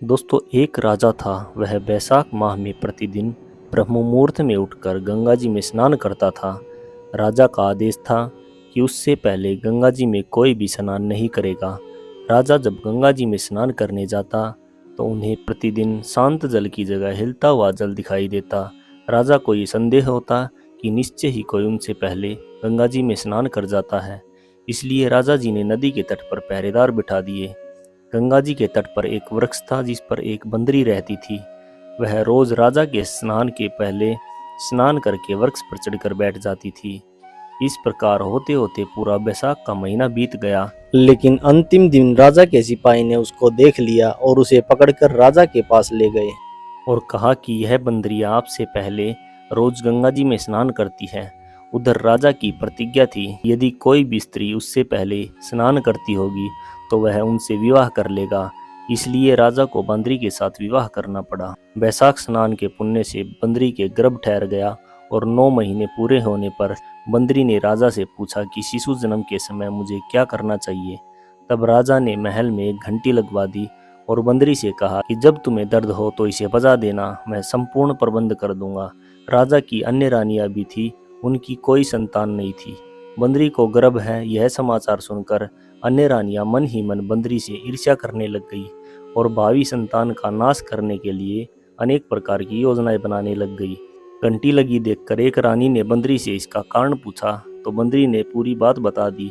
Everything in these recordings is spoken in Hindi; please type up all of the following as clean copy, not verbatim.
दोस्तों, एक राजा था। वह बैसाख माह में प्रतिदिन ब्रह्म मुहूर्त में उठकर गंगा जी में स्नान करता था। राजा का आदेश था कि उससे पहले गंगा जी में कोई भी स्नान नहीं करेगा। राजा जब गंगा जी में स्नान करने जाता तो उन्हें प्रतिदिन शांत जल की जगह हिलता हुआ जल दिखाई देता। राजा को ये संदेह होता कि निश्चय ही कोई उनसे पहले गंगा जी में स्नान कर जाता है। इसलिए राजा जी ने नदी के तट पर पहरेदार बिठा दिए। गंगा जी के तट पर एक वृक्ष था जिस पर एक बंदरी रहती थी। वह रोज राजा के स्नान के पहले स्नान करके वृक्ष पर चढ़कर बैठ जाती थी। इस प्रकार होते होते पूरा बैसाख का महीना बीत गया। लेकिन अंतिम दिन राजा के सिपाही ने उसको देख लिया और उसे पकड़कर राजा के पास ले गए। और कहा कि यह बंदरिया आपसे पहले रोज गंगा जी में स्नान करती है। उधर राजा की प्रतिज्ञा थी, यदि कोई भी स्त्री उससे पहले स्नान करती होगी तो वह उनसे विवाह कर लेगा। इसलिए राजा को बंदरी के साथ विवाह करना पड़ा। बैसाख स्नान के पुण्य से बंदरी के गर्भ ठहर गया और 9 महीने पूरे होने पर बंदरी ने राजा से पूछा कि शिशु जन्म के समय मुझे क्या करना चाहिए। तब राजा ने महल में एक घंटी लगवा दी और बंदरी से कहा कि जब तुम्हें दर्द हो तो इसे बजा देना, मैं संपूर्ण प्रबंध कर दूंगा। राजा की अन्य रानियां भी थी, उनकी कोई संतान नहीं थी। बंदरी को गर्भ है यह समाचार सुनकर अन्य रानियां मन ही मन बंदरी से ईर्ष्या करने लग गई और भावी संतान का नाश करने के लिए अनेक प्रकार की योजनाएं बनाने लग गई। घंटी लगी देखकर एक रानी ने बंदरी से इसका कारण पूछा तो बंदरी ने पूरी बात बता दी।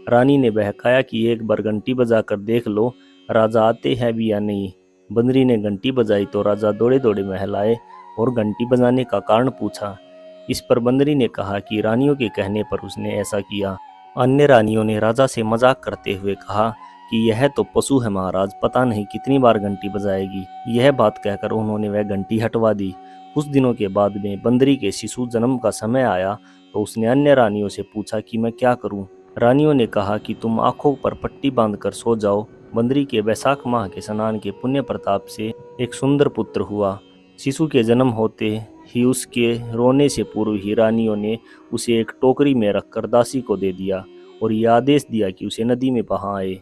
रानी ने बहकाया कि एक बार घंटी बजाकर देख लो राजा आते हैं भी या नहीं। बंदरी ने घंटी बजाई तो राजा दौड़े दौड़े महल आए और घंटी बजाने का कारण पूछा। इस पर बंदरी ने कहा कि रानियों के कहने पर उसने ऐसा किया। अन्य रानियों ने राजा से मजाक करते हुए कहा कि यह तो पशु है महाराज, पता नहीं कितनी बार घंटी बजाएगी। यह बात कहकर उन्होंने वह घंटी हटवा दी। कुछ दिनों के बाद में बंदरी के शिशु जन्म का समय आया तो उसने अन्य रानियों से पूछा कि मैं क्या करूं। रानियों ने कहा कि तुम आंखों पर पट्टी बांधकर सो जाओ। बंदरी के बैसाख माह के स्नान के पुण्य प्रताप से एक सुंदर पुत्र हुआ। शिशु के जन्म होते ही उसके रोने से पूर्व ही रानियों ने उसे एक टोकरी में रखकर दासी को दे दिया और यह आदेश दिया कि उसे नदी में बहा आए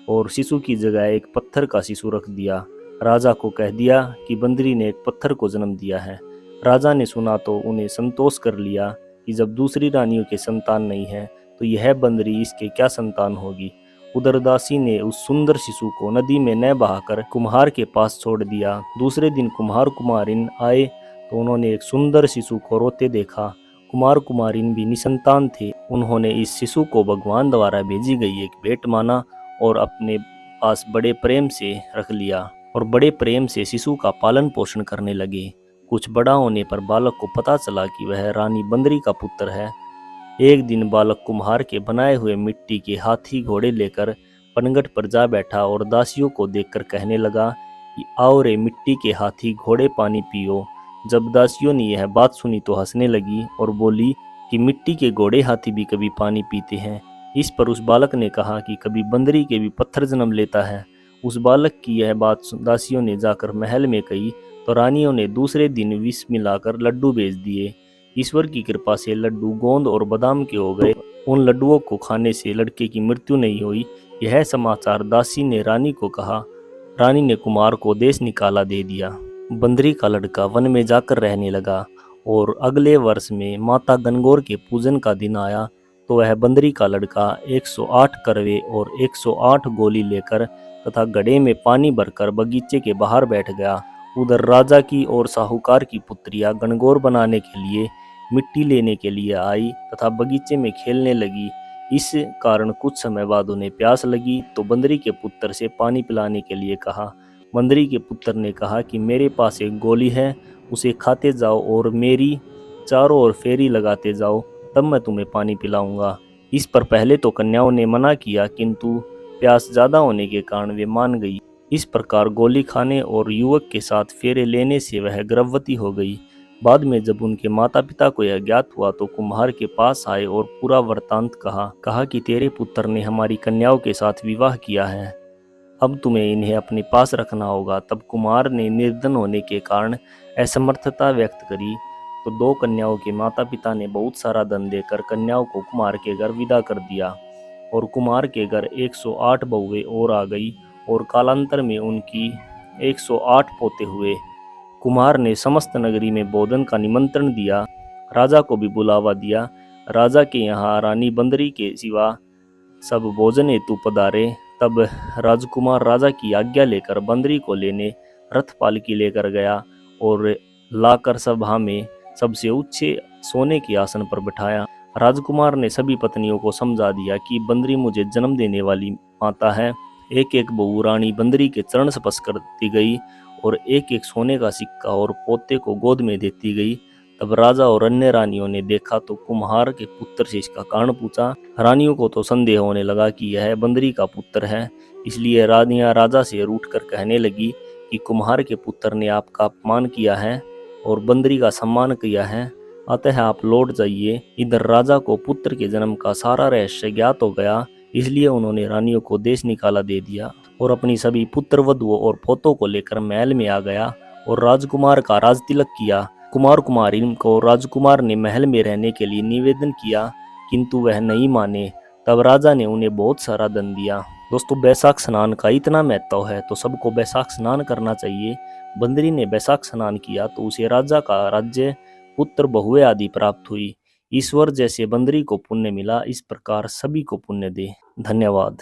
और शिशु की जगह एक पत्थर का शिशु रख दिया। राजा को कह दिया कि बंदरी ने एक पत्थर को जन्म दिया है। राजा ने सुना तो उन्हें संतोष कर लिया कि जब दूसरी रानियों के संतान नहीं है तो यह बंदरी इसके क्या संतान होगी। उधर दासी ने उस सुंदर शिशु को नदी में न बहाकर कुम्हार के पास छोड़ दिया। दूसरे दिन कुम्हार कुम्हारिन आए तो उन्होंने एक सुंदर शिशु को रोते देखा। कुमार कुमारिन भी निसंतान थे। उन्होंने इस शिशु को भगवान द्वारा भेजी गई एक भेंट माना और अपने पास बड़े प्रेम से रख लिया और बड़े प्रेम से शिशु का पालन पोषण करने लगे। कुछ बड़ा होने पर बालक को पता चला कि वह रानी बंदरी का पुत्र है। एक दिन बालक कुम्हार के बनाए हुए मिट्टी के हाथी घोड़े लेकर पनघट पर जा बैठा और दासियों को देखकर कहने लगा कि आओ रे मिट्टी के हाथी घोड़े पानी पियो। जब दासियों ने यह बात सुनी तो हंसने लगी और बोली कि मिट्टी के घोड़े हाथी भी कभी पानी पीते हैं। इस पर उस बालक ने कहा कि कभी बंदरी के भी पत्थर जन्म लेता है। उस बालक की यह बात दासियों ने जाकर महल में कही तो रानियों ने दूसरे दिन विष मिलाकर लड्डू भेज दिए। ईश्वर की कृपा से लड्डू गोंद और बादाम के हो गए। उन लड्डुओं को खाने से लड़के की मृत्यु नहीं हुई। यह समाचार दासी ने रानी को कहा। रानी ने कुमार को देश निकाला दे दिया। बंदरी का लड़का वन में जाकर रहने लगा और अगले वर्ष में माता गणगौर के पूजन का दिन आया तो वह बंदरी का लड़का 108 करवे और 108 गोली लेकर तथा घड़े में पानी भरकर बगीचे के बाहर बैठ गया। उधर राजा की और साहूकार की पुत्रियां गणगौर बनाने के लिए मिट्टी लेने के लिए आई तथा बगीचे में खेलने लगी। इस कारण कुछ समय बाद उन्हें प्यास लगी तो बंदरी के पुत्र से पानी पिलाने के लिए कहा। बंदरी के पुत्र ने कहा कि मेरे पास एक गोली है, उसे खाते जाओ और मेरी चारों ओर फेरी लगाते जाओ, तब मैं तुम्हें पानी पिलाऊंगा। इस पर पहले तो कन्याओं ने मना किया किंतु प्यास ज्यादा होने के कारण वे मान गई। इस प्रकार गोली खाने और युवक के साथ फेरे लेने से वह गर्भवती हो गई। बाद में जब उनके माता पिता को यह ज्ञात हुआ तो कुम्हार के पास आए और पूरा वृतांत कहा कि तेरे पुत्र ने हमारी कन्याओं के साथ विवाह किया है, अब तुम्हें इन्हें अपने पास रखना होगा। तब कुमार ने निर्धन होने के कारण असमर्थता व्यक्त करी तो 2 कन्याओं के माता पिता ने बहुत सारा धन देकर कन्याओं को कुमार के घर विदा कर दिया और कुमार के घर 108 बहुएं और आ गई और कालांतर में उनकी 108 पोते हुए। कुम्हार ने समस्त नगरी में भोजन का निमंत्रण दिया, राजा को भी बुलावा दिया। राजा के यहाँ रानी बंदरी के सिवा सब भोजन हेतु पधारे। तब राजकुमार राजा की आज्ञा लेकर बंदरी को लेने रथ पालकी लेकर गया और लाकर सभा में सबसे ऊंचे सोने के आसन पर बिठाया। राजकुमार ने सभी पत्नियों को समझा दिया कि बंदरी मुझे जन्म देने वाली माता है। एक एक बहू रानी बंदरी के चरण स्पर्श करती गई और एक एक सोने का सिक्का और पोते को गोद में देती गई। तब राजा और अन्य रानियों ने देखा तो कुम्हार के पुत्र से इसका कारण पूछा। रानियों को तो संदेह होने लगा कि यह बंदरी का पुत्र है, इसलिए रानियां राजा से रूठकर कहने लगी कि कुम्हार के पुत्र ने आपका अपमान किया है और बंदरी का सम्मान किया है, अतः आप लौट जाइए। इधर राजा को पुत्र के जन्म का सारा रहस्य ज्ञात हो गया, इसलिए उन्होंने रानियों को देश निकाला दे दिया और अपनी सभी पुत्र वधुओं और पोतों को लेकर महल में आ गया और राजकुमार का राज तिलक किया। कुमार कुमारी को राजकुमार ने महल में रहने के लिए निवेदन किया, किंतु वह नहीं माने। तब राजा ने उन्हें बहुत सारा धन दिया। दोस्तों, बैसाख स्नान का इतना महत्व है तो सबको बैसाख स्नान करना चाहिए। बंदरी ने बैसाख स्नान किया तो उसे राजा का राज्य, पुत्र, बहुएं आदि प्राप्त हुई। ईश्वर जैसे बंदरी को पुण्य मिला, इस प्रकार सभी को पुण्य दे। धन्यवाद।